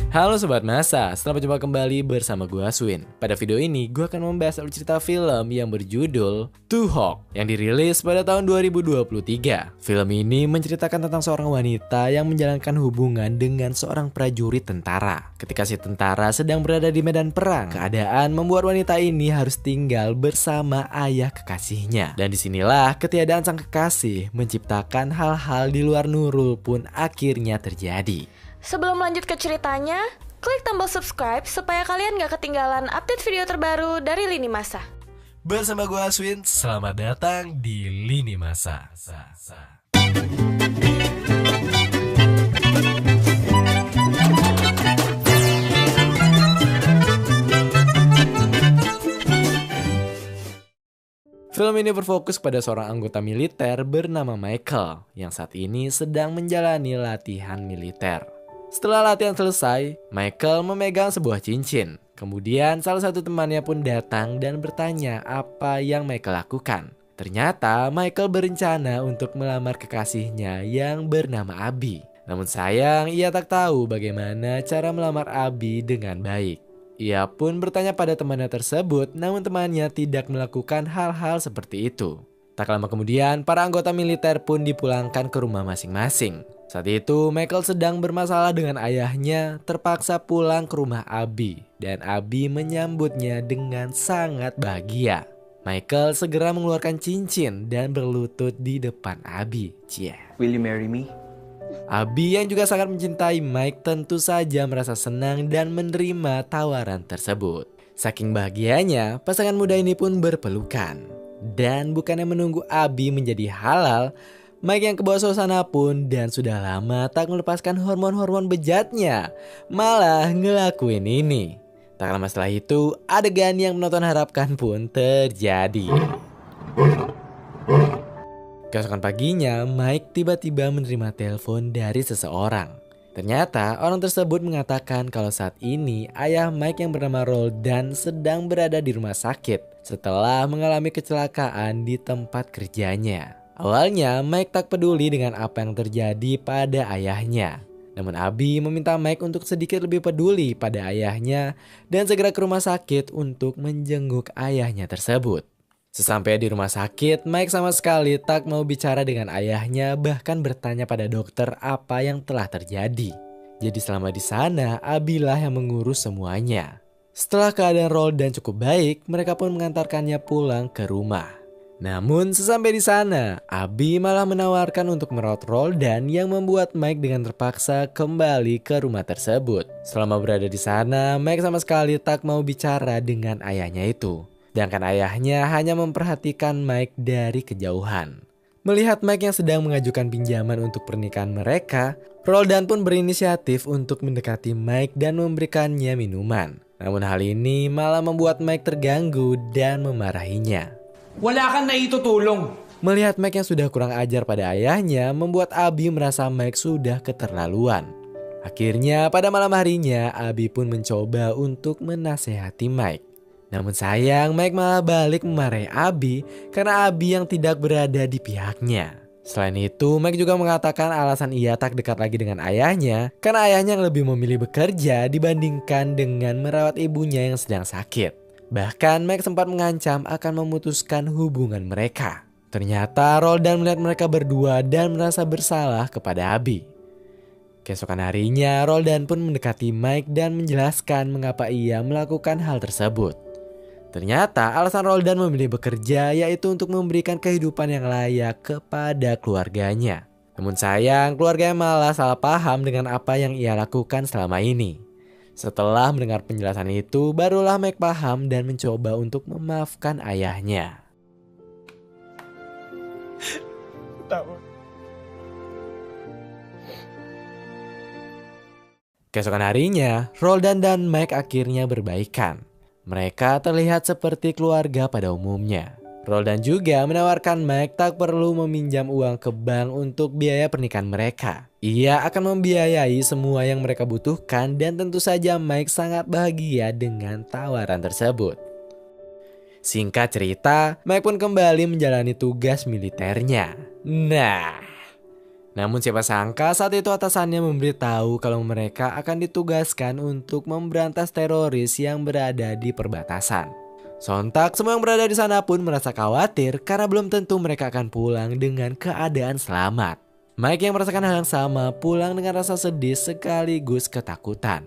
Halo Sobat Masa, selamat berjumpa kembali bersama gue Aswin. Pada video ini, gue akan membahas alur cerita film yang berjudul To Hawk yang dirilis pada tahun 2023. Film ini menceritakan tentang seorang wanita yang menjalankan hubungan dengan seorang prajurit tentara. Ketika si tentara sedang berada di medan perang, keadaan membuat wanita ini harus tinggal bersama ayah kekasihnya. Dan disinilah ketiadaan sang kekasih menciptakan hal-hal di luar Nurul pun akhirnya terjadi. Sebelum lanjut ke ceritanya, klik tombol subscribe supaya kalian gak ketinggalan update video terbaru dari Lini Masa. Bersama gue Aswin, selamat datang di Lini Masa. Film ini berfokus pada seorang anggota militer bernama Michael yang saat ini sedang menjalani latihan militer. Setelah latihan selesai, Michael memegang sebuah cincin. Kemudian salah satu temannya pun datang dan bertanya apa yang Michael lakukan. Ternyata Michael berencana untuk melamar kekasihnya yang bernama Abby. Namun sayang ia tak tahu bagaimana cara melamar Abby dengan baik. Ia pun bertanya pada temannya tersebut, namun temannya tidak melakukan hal-hal seperti itu. Tak lama kemudian, para anggota militer pun dipulangkan ke rumah masing-masing. Saat itu, Michael sedang bermasalah dengan ayahnya, terpaksa pulang ke rumah Abby. Dan Abby menyambutnya dengan sangat bahagia. Michael segera mengeluarkan cincin dan berlutut di depan Abby. Will you marry me? Abby yang juga sangat mencintai Mike tentu saja merasa senang dan menerima tawaran tersebut. Saking bahagianya, pasangan muda ini pun berpelukan. Dan bukannya menunggu Abby menjadi halal, Mike yang kebawa suasana pun dan sudah lama tak melepaskan hormon-hormon bejatnya, malah ngelakuin ini. Tak lama setelah itu, adegan yang penonton harapkan pun terjadi. Keesokan paginya, Mike tiba-tiba menerima telepon dari seseorang. Ternyata orang tersebut mengatakan kalau saat ini ayah Mike yang bernama Roldan sedang berada di rumah sakit setelah mengalami kecelakaan di tempat kerjanya. Awalnya Mike tak peduli dengan apa yang terjadi pada ayahnya. Namun Abby meminta Mike untuk sedikit lebih peduli pada ayahnya dan segera ke rumah sakit untuk menjenguk ayahnya tersebut. Sesampai di rumah sakit, Mike sama sekali tak mau bicara dengan ayahnya, bahkan bertanya pada dokter apa yang telah terjadi. Jadi selama di sana, Abby lah yang mengurus semuanya. Setelah keadaan Roldan cukup baik, mereka pun mengantarkannya pulang ke rumah. Namun sesampai di sana, Abby malah menawarkan untuk merawat Roldan yang membuat Mike dengan terpaksa kembali ke rumah tersebut. Selama berada di sana, Mike sama sekali tak mau bicara dengan ayahnya itu. Sedangkan ayahnya hanya memperhatikan Mike dari kejauhan. Melihat Mike yang sedang mengajukan pinjaman untuk pernikahan mereka, Roldan pun berinisiatif untuk mendekati Mike dan memberikannya minuman. Namun hal ini malah membuat Mike terganggu dan memarahinya. Wala kang naitutulong. Melihat Mike yang sudah kurang ajar pada ayahnya membuat Abby merasa Mike sudah keterlaluan. Akhirnya pada malam harinya Abby pun mencoba untuk menasehati Mike. Namun sayang Mike malah balik memarahi Abby karena Abby yang tidak berada di pihaknya. Selain itu Mike juga mengatakan alasan ia tak dekat lagi dengan ayahnya karena ayahnya yang lebih memilih bekerja dibandingkan dengan merawat ibunya yang sedang sakit. Bahkan Mike sempat mengancam akan memutuskan hubungan mereka. Ternyata Roldan melihat mereka berdua dan merasa bersalah kepada Abby. Keesokan harinya Roldan pun mendekati Mike dan menjelaskan mengapa ia melakukan hal tersebut. Ternyata alasan Roldan memilih bekerja yaitu untuk memberikan kehidupan yang layak kepada keluarganya. Namun sayang keluarganya malah salah paham dengan apa yang ia lakukan selama ini. Setelah mendengar penjelasan itu, barulah Mike paham dan mencoba untuk memaafkan ayahnya. Keesokan harinya, Roldan dan Mike akhirnya berbaikan. Mereka terlihat seperti keluarga pada umumnya. Roldan juga menawarkan Mike tak perlu meminjam uang ke bank untuk biaya pernikahan mereka. Ia akan membiayai semua yang mereka butuhkan dan tentu saja Mike sangat bahagia dengan tawaran tersebut. Singkat cerita, Mike pun kembali menjalani tugas militernya. Namun siapa sangka saat itu atasannya memberitahu kalau mereka akan ditugaskan untuk memberantas teroris yang berada di perbatasan. Sontak semua yang berada di sana pun merasa khawatir karena belum tentu mereka akan pulang dengan keadaan selamat. Mike yang merasakan hal yang sama pulang dengan rasa sedih sekaligus ketakutan.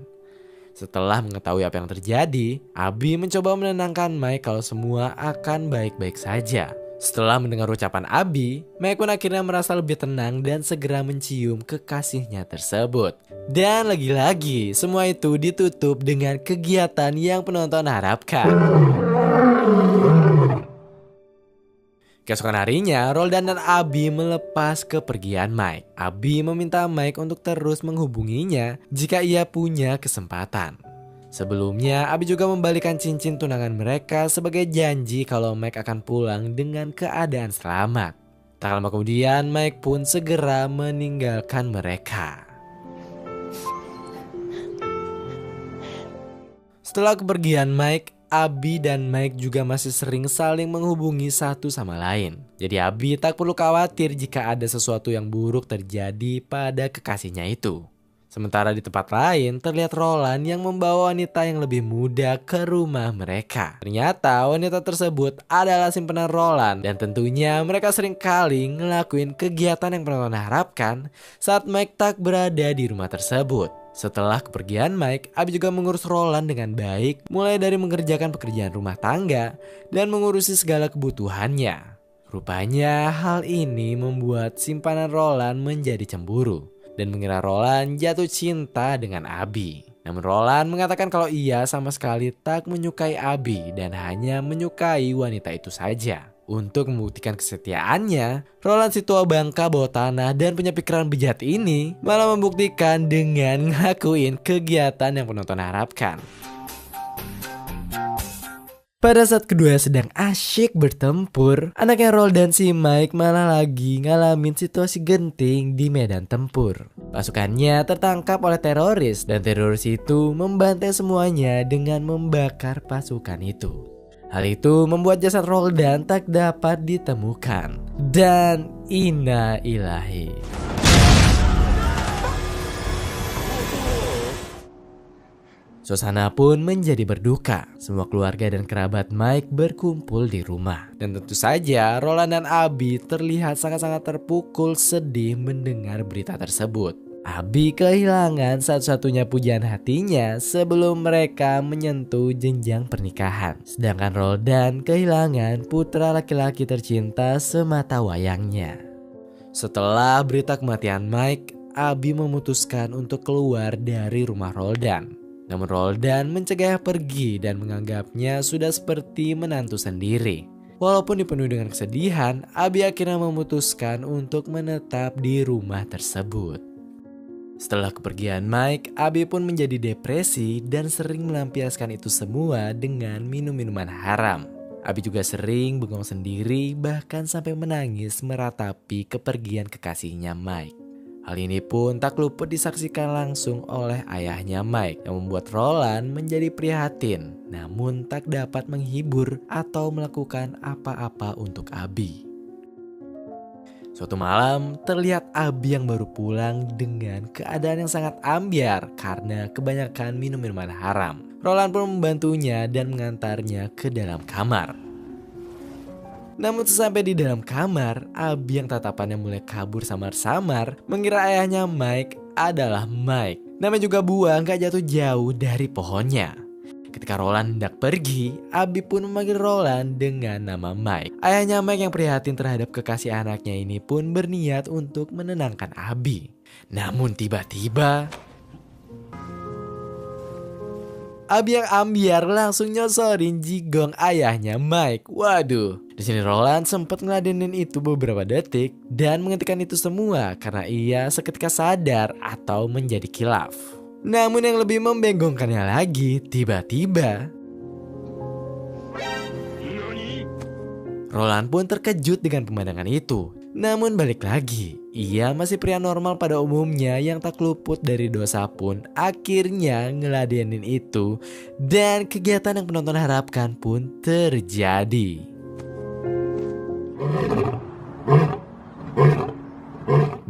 Setelah mengetahui apa yang terjadi, Abby mencoba menenangkan Mike kalau semua akan baik-baik saja. Setelah mendengar ucapan Abby, Mike pun akhirnya merasa lebih tenang dan segera mencium kekasihnya tersebut. Dan lagi-lagi, semua itu ditutup dengan kegiatan yang penonton harapkan. Keesokan harinya, Roldan dan Abby melepas kepergian Mike. Abby meminta Mike untuk terus menghubunginya jika ia punya kesempatan. Sebelumnya, Abby juga membalikan cincin tunangan mereka sebagai janji kalau Mike akan pulang dengan keadaan selamat. Tak lama kemudian, Mike pun segera meninggalkan mereka. Setelah kepergian Mike, Abby dan Mike juga masih sering saling menghubungi satu sama lain. Jadi Abby tak perlu khawatir jika ada sesuatu yang buruk terjadi pada kekasihnya itu. Sementara di tempat lain terlihat Roland yang membawa wanita yang lebih muda ke rumah mereka. Ternyata wanita tersebut adalah simpanan Roland dan tentunya mereka sering kali ngelakuin kegiatan yang penonton harapkan saat Mike tak berada di rumah tersebut. Setelah kepergian Mike, Abby juga mengurus Roland dengan baik, mulai dari mengerjakan pekerjaan rumah tangga dan mengurusi segala kebutuhannya. Rupanya hal ini membuat simpanan Roland menjadi cemburu dan mengira Roland jatuh cinta dengan Abby. Namun Roland mengatakan kalau ia sama sekali tak menyukai Abby dan hanya menyukai wanita itu saja. Untuk membuktikan kesetiaannya, Roland si tua bangka bawah tanah dan punya pikiran bejat ini malah membuktikan dengan ngakuin kegiatan yang penonton harapkan. Pada saat kedua sedang asyik bertempur, anaknya Roland dan si Mike malah lagi ngalamin situasi genting di medan tempur. Pasukannya tertangkap oleh teroris dan teroris itu membantai semuanya dengan membakar pasukan itu. Hal itu membuat jasad Roland tak dapat ditemukan. Dan inna ilahi. Suasana pun menjadi berduka. Semua keluarga dan kerabat Mike berkumpul di rumah. Dan tentu saja Roland dan Abby terlihat sangat-sangat terpukul sedih mendengar berita tersebut. Abby kehilangan satu-satunya pujian hatinya sebelum mereka menyentuh jenjang pernikahan. Sedangkan Roldan kehilangan putra laki-laki tercinta semata wayangnya. Setelah berita kematian Mike, Abby memutuskan untuk keluar dari rumah Roldan. Namun Roldan mencegahnya pergi dan menganggapnya sudah seperti menantu sendiri. Walaupun dipenuhi dengan kesedihan, Abby akhirnya memutuskan untuk menetap di rumah tersebut. Setelah kepergian Mike, Abby pun menjadi depresi dan sering melampiaskan itu semua dengan minum-minuman haram. Abby juga sering bengong sendiri bahkan sampai menangis meratapi kepergian kekasihnya Mike. Hal ini pun tak luput disaksikan langsung oleh ayahnya Mike yang membuat Roland menjadi prihatin namun tak dapat menghibur atau melakukan apa-apa untuk Abby. Suatu malam terlihat Abby yang baru pulang dengan keadaan yang sangat ambyar karena kebanyakan minum minuman haram. Roland pun membantunya dan mengantarnya ke dalam kamar. Namun sesampai di dalam kamar, Abby yang tatapannya mulai kabur samar-samar mengira ayahnya Mike adalah Mike. Namanya juga buah gak jatuh jauh dari pohonnya. Ketika Roland hendak pergi, Abby pun memanggil Roland dengan nama Mike. Ayahnya Mike yang prihatin terhadap kekasih anaknya ini pun berniat untuk menenangkan Abby. Namun tiba-tiba Abby yang ambiar langsung nyosorin jigong ayahnya Mike. Waduh, di sini Roland sempat ngeladenin itu beberapa detik dan menghentikan itu semua karena ia seketika sadar atau menjadi kilaf. Namun yang lebih membengongkannya lagi, tiba-tiba Roland pun terkejut dengan pemandangan itu. Namun balik lagi, ia masih pria normal pada umumnya yang tak luput dari dosa pun akhirnya ngeladenin itu dan kegiatan yang penonton harapkan pun terjadi.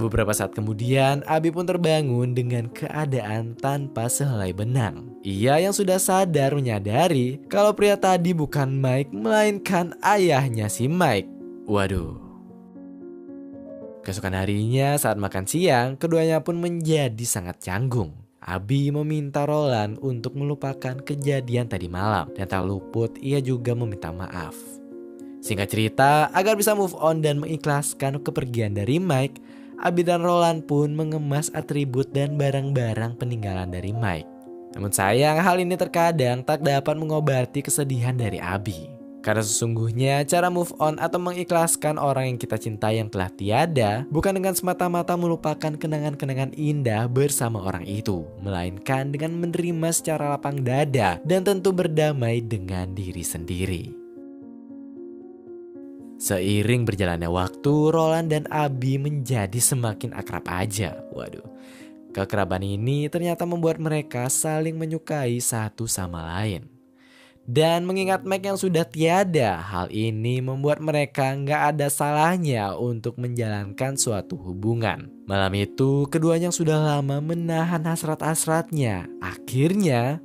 Beberapa saat kemudian, Abi pun terbangun dengan keadaan tanpa sehelai benang. Ia yang sudah sadar menyadari kalau pria tadi bukan Mike, melainkan ayahnya si Mike. Waduh. Keesokan harinya saat makan siang, keduanya pun menjadi sangat canggung. Abi meminta Roland untuk melupakan kejadian tadi malam, dan tak luput ia juga meminta maaf. Singkat cerita, agar bisa move on dan mengikhlaskan kepergian dari Mike, Abi dan Roland pun mengemas atribut dan barang-barang peninggalan dari Mike. Namun sayang, hal ini terkadang tak dapat mengobati kesedihan dari Abi. Karena sesungguhnya cara move on atau mengikhlaskan orang yang kita cintai yang telah tiada bukan dengan semata-mata melupakan kenangan-kenangan indah bersama orang itu, melainkan dengan menerima secara lapang dada dan tentu berdamai dengan diri sendiri. Seiring berjalannya waktu, Roland dan Abi menjadi semakin akrab aja. Waduh, keakraban ini ternyata membuat mereka saling menyukai satu sama lain. Dan mengingat Mike yang sudah tiada, hal ini membuat mereka nggak ada salahnya untuk menjalankan suatu hubungan. Malam itu, keduanya yang sudah lama menahan hasrat-hasratnya. Akhirnya...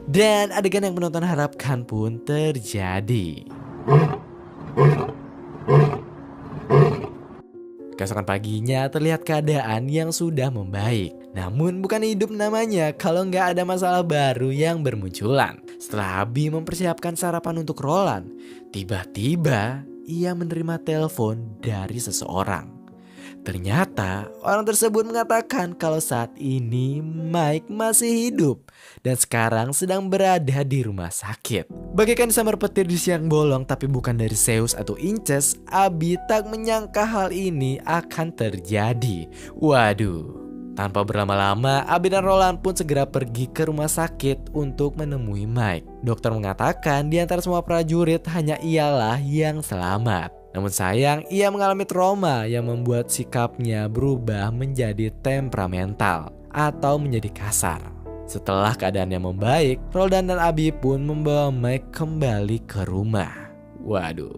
Dan adegan yang penonton harapkan pun terjadi. Keesokan paginya terlihat keadaan yang sudah membaik. Namun bukan hidup namanya kalau nggak ada masalah baru yang bermunculan. Setelah Abi mempersiapkan sarapan untuk Roland, tiba-tiba ia menerima telepon dari seseorang. Ternyata orang tersebut mengatakan kalau saat ini Mike masih hidup dan sekarang sedang berada di rumah sakit. Bagaikan disambar petir di siang bolong tapi bukan dari Zeus atau Inces, Abi tak menyangka hal ini akan terjadi. Waduh. Tanpa berlama-lama, Abi dan Roland pun segera pergi ke rumah sakit untuk menemui Mike. Dokter mengatakan di antara semua prajurit hanya ialah yang selamat. Namun sayang, ia mengalami trauma yang membuat sikapnya berubah menjadi temperamental atau menjadi kasar. Setelah keadaannya membaik, Roland dan Abi pun membawa Mike kembali ke rumah. Waduh.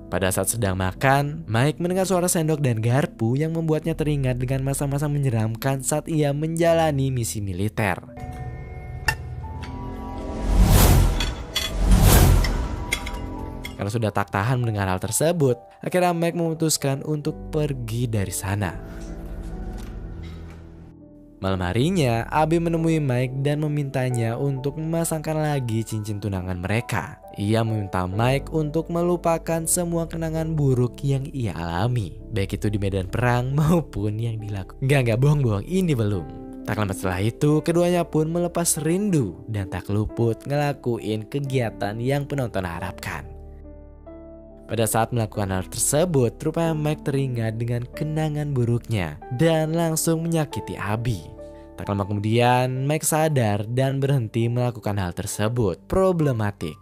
Pada saat sedang makan, Mike mendengar suara sendok dan garpu yang membuatnya teringat dengan masa-masa menyeramkan saat ia menjalani misi militer. Karena sudah tak tahan mendengar hal tersebut, akhirnya Mike memutuskan untuk pergi dari sana. Malam harinya, Abi menemui Mike dan memintanya untuk memasangkan lagi cincin tunangan mereka. Ia meminta Mike untuk melupakan semua kenangan buruk yang ia alami, baik itu di medan perang maupun yang dilakukan. Enggak, bohong, ini belum. Tak lama setelah itu, keduanya pun melepas rindu dan tak luput ngelakuin kegiatan yang penonton harapkan. Pada saat melakukan hal tersebut, rupanya Mike teringat dengan kenangan buruknya dan langsung menyakiti Abi. Tak lama kemudian, Mike sadar dan berhenti melakukan hal tersebut. Problematik.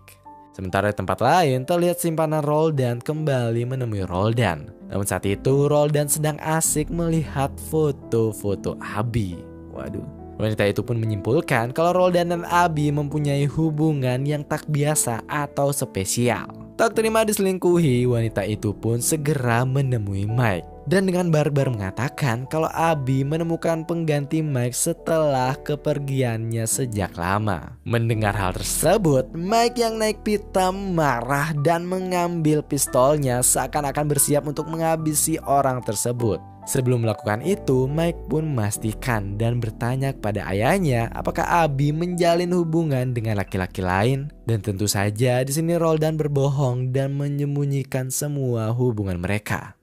Sementara di tempat lain, terlihat simpanan Roldan kembali menemui Roldan. Namun saat itu, Roldan sedang asik melihat foto-foto Abi. Waduh. Wanita itu pun menyimpulkan kalau Roldan dan Abi mempunyai hubungan yang tak biasa atau spesial. Tak terima diselingkuhi, wanita itu pun segera menemui Mike. Dan dengan barbar mengatakan kalau Abi menemukan pengganti Mike setelah kepergiannya sejak lama. Mendengar hal tersebut, Mike yang naik pitam marah dan mengambil pistolnya seakan-akan bersiap untuk menghabisi orang tersebut. Sebelum melakukan itu, Mike pun memastikan dan bertanya kepada ayahnya apakah Abi menjalin hubungan dengan laki-laki lain. Dan tentu saja di sini Roldan berbohong dan menyembunyikan semua hubungan mereka.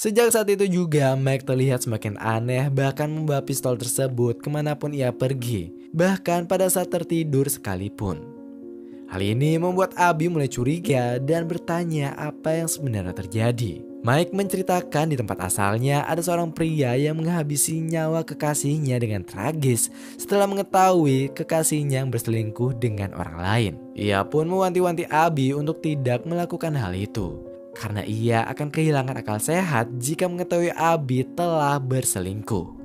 Sejak saat itu juga Mike terlihat semakin aneh, bahkan membawa pistol tersebut kemanapun ia pergi, bahkan pada saat tertidur sekalipun. Hal ini membuat Abi mulai curiga dan bertanya apa yang sebenarnya terjadi. Mike menceritakan di tempat asalnya ada seorang pria yang menghabisi nyawa kekasihnya dengan tragis setelah mengetahui kekasihnya yang berselingkuh dengan orang lain. Ia pun mewanti-wanti Abi untuk tidak melakukan hal itu, karena ia akan kehilangan akal sehat jika mengetahui Abi telah berselingkuh.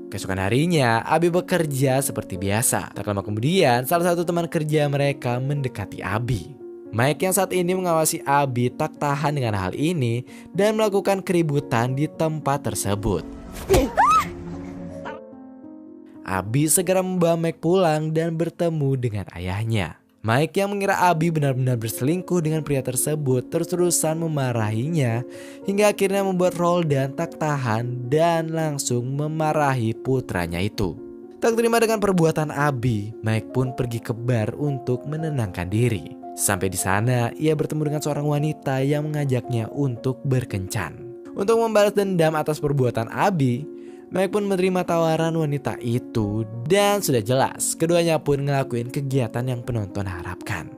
Keesokan harinya, Abi bekerja seperti biasa. Tak lama kemudian, salah satu teman kerja mereka mendekati Abi. Mike yang saat ini mengawasi Abi tak tahan dengan hal ini dan melakukan keributan di tempat tersebut. Abi segera membawa Mike pulang dan bertemu dengan ayahnya. Mike yang mengira Abi benar-benar berselingkuh dengan pria tersebut terus-terusan memarahinya hingga akhirnya membuat Roldan tak tahan dan langsung memarahi putranya itu. Tak terima dengan perbuatan Abi, Mike pun pergi ke bar untuk menenangkan diri. Sampai di sana, ia bertemu dengan seorang wanita yang mengajaknya untuk berkencan. Untuk membalas dendam atas perbuatan Abi, Mike pun menerima tawaran wanita itu dan sudah jelas keduanya pun ngelakuin kegiatan yang penonton harapkan.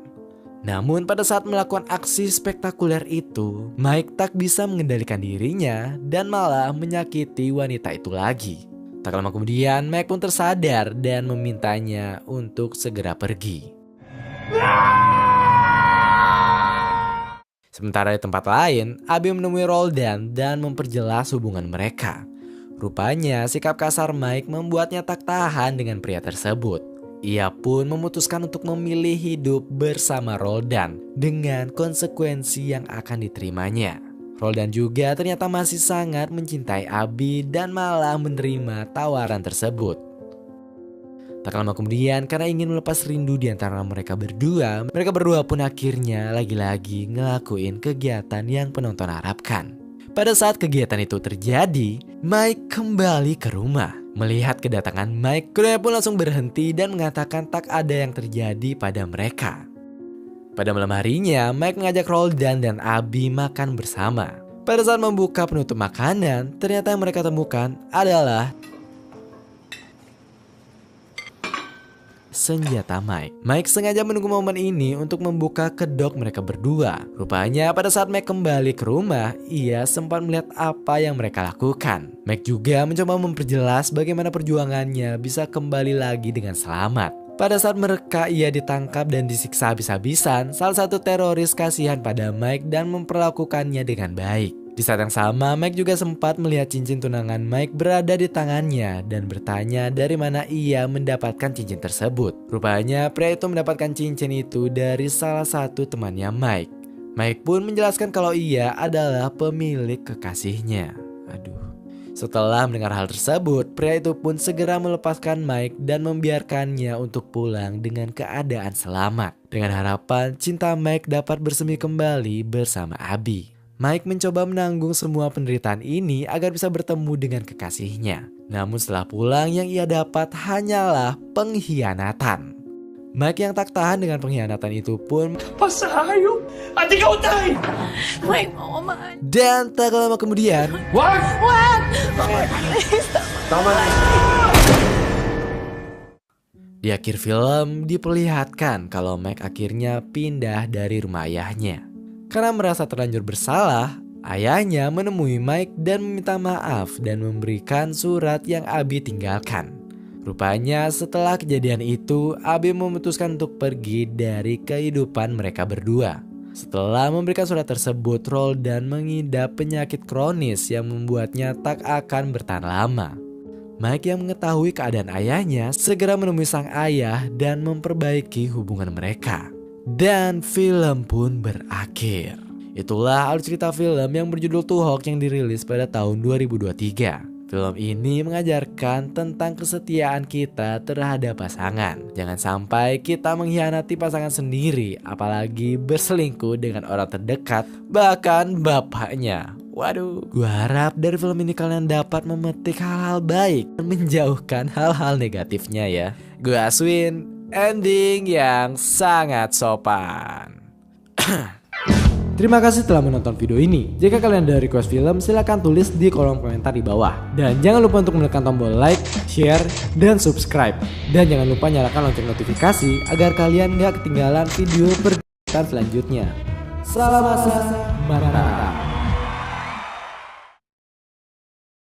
Namun pada saat melakukan aksi spektakuler itu, Mike tak bisa mengendalikan dirinya dan malah menyakiti wanita itu lagi. Tak lama kemudian Mike pun tersadar dan memintanya untuk segera pergi. Sementara di tempat lain, Abi menemui Roldan dan memperjelas hubungan mereka. Rupanya sikap kasar Mike membuatnya tak tahan dengan pria tersebut. Ia pun memutuskan untuk memilih hidup bersama Roldan dengan konsekuensi yang akan diterimanya. Roldan juga ternyata masih sangat mencintai Abi dan malah menerima tawaran tersebut. Tak lama kemudian, karena ingin melepas rindu di antara mereka berdua pun akhirnya lagi-lagi ngelakuin kegiatan yang penonton harapkan. Pada saat kegiatan itu terjadi, Mike kembali ke rumah. Melihat kedatangan Mike, keduanya pun langsung berhenti dan mengatakan tak ada yang terjadi pada mereka. Pada malam harinya, Mike mengajak Roldan dan Abi makan bersama. Pada saat membuka penutup makanan, ternyata yang mereka temukan adalah senjata Mike. Mike sengaja menunggu momen ini untuk membuka kedok mereka berdua. Rupanya pada saat Mike kembali ke rumah, ia sempat melihat apa yang mereka lakukan. Mike juga mencoba memperjelas bagaimana perjuangannya bisa kembali lagi dengan selamat. Pada saat mereka ia ditangkap dan disiksa habis-habisan, salah satu teroris kasihan pada Mike dan memperlakukannya dengan baik. Di saat yang sama, Mike juga sempat melihat cincin tunangan Mike berada di tangannya dan bertanya dari mana ia mendapatkan cincin tersebut. Rupanya pria itu mendapatkan cincin itu dari salah satu temannya Mike. Mike pun menjelaskan kalau ia adalah pemilik kekasihnya. Setelah mendengar hal tersebut, pria itu pun segera melepaskan Mike dan membiarkannya untuk pulang dengan keadaan selamat. Dengan harapan cinta Mike dapat bersemi kembali bersama Abi. Mike mencoba menanggung semua penderitaan ini agar bisa bertemu dengan kekasihnya. Namun setelah pulang yang ia dapat hanyalah pengkhianatan. Mike yang tak tahan dengan pengkhianatan itu pun Pasayo! At ikaw, tay! Mike, mau man. dan tak lama kemudian Wag! What? Tama na. di akhir film diperlihatkan kalau Mike akhirnya pindah dari rumah ayahnya. Karena merasa terlanjur bersalah, ayahnya menemui Mike dan meminta maaf dan memberikan surat yang Abi tinggalkan. Rupanya setelah kejadian itu, Abi memutuskan untuk pergi dari kehidupan mereka berdua. Setelah memberikan surat tersebut, Roldan mengidap penyakit kronis yang membuatnya tak akan bertahan lama. Mike yang mengetahui keadaan ayahnya segera menemui sang ayah dan memperbaiki hubungan mereka. Dan film pun berakhir. Itulah alur cerita film yang berjudul Two Hawks yang dirilis pada tahun 2023. Film ini mengajarkan tentang kesetiaan kita terhadap pasangan. Jangan sampai kita mengkhianati pasangan sendiri, apalagi berselingkuh dengan orang terdekat, bahkan bapaknya. Waduh, gua harap dari film ini kalian dapat memetik hal-hal baik dan menjauhkan hal-hal negatifnya ya. Gua Aswin, ending yang sangat sopan. Terima kasih telah menonton video ini. Jika kalian ada request film, silahkan tulis di kolom komentar di bawah. Dan jangan lupa untuk menekan tombol like, share, dan subscribe. Dan jangan lupa nyalakan lonceng notifikasi agar kalian gak ketinggalan video perjalanan selanjutnya. Salam masak, Maranatha.